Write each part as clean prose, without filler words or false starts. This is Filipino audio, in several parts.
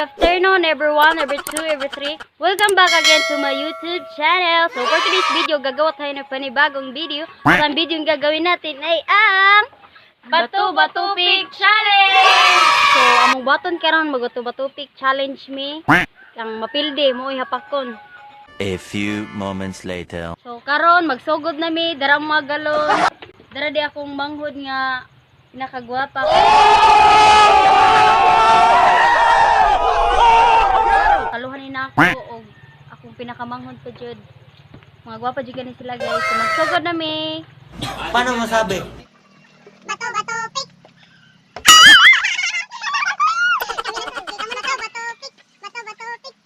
afternoon everyone, every 2, every 3. Welcome back again to my YouTube channel. So for today's video, gagawa tayo ng panibagong video. At ang video yung gagawin natin ay ang Bato-Bato Pick Challenge! So among baton karon mag-Bato-Bato Pick Challenge me. Ang mapilde mo ihapakon. A few moments later. So karon magsugod na mi, darang mga galon. Dara di akong manghod nga nakagwapa. Kaluhanin na ako o akong pinakamanghod pa jud. Mga gwapa jud gani sila guys. So magsugod na mi. Paano masabi? Bato-Bato Pick. Bato-Bato Pick. Bato-Bato Pick.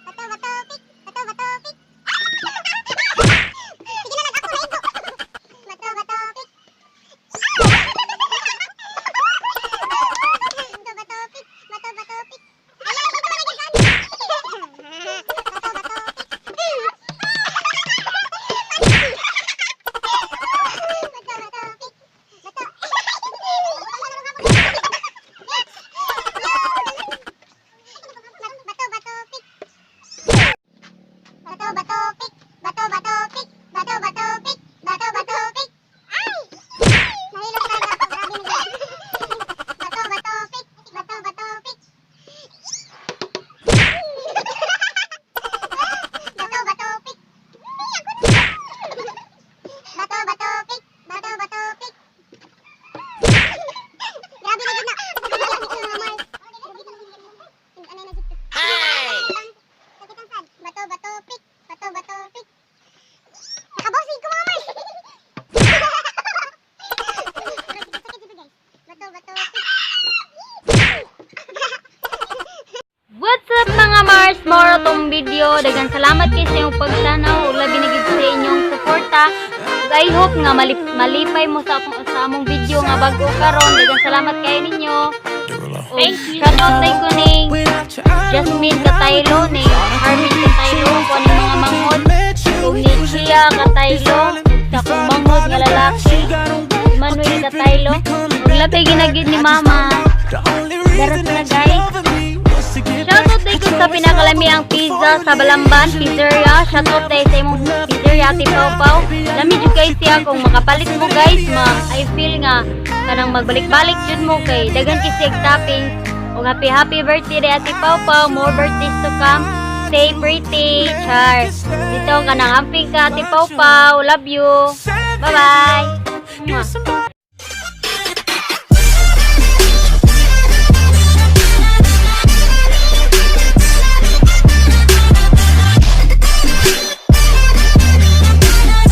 Bato-Bato Pick. Bato-Bato Pick. Bato-Bato Pick. Sige na lang ako na ito. Bato-Bato Pick. Bato-Bato Pick. Bato-Bato Pick. Ayan, ito na lang yan. Bato-Bato Pick. What's up mga Mars? More tong video. Daghang salamat kay sa inyong pagsanaw. Ug labi na gid sa inyong suporta. Ug I hope nga malipay mo sa among video nga bago karon. Daghang salamat kayo ninyo. Thank you. Shout out kay kuning Jasmine Kataylo ni Armin Kataylo ko ni mga manghod. Ug ni Chia Kataylo sa kong manghod nga lalaki. Manuel Kataylo. Ug labi ginagid ni Mama. Darat na guys. Shoutout tayo ko sa pinakalamiang pizza sa Balamban Pizzeria. Shoutout tayo sa imong pizzeria Ate Pau Pau. Lami jud guys siya kung makapalit mo guys I feel nga kanang magbalik-balik jud mo kay daghan kisig toppings. O happy birthday Ate Pau Pau. More birthdays to come. Stay pretty. Char. Dito kanang amping ka Ate Pau Pau. Love you. Bye bye.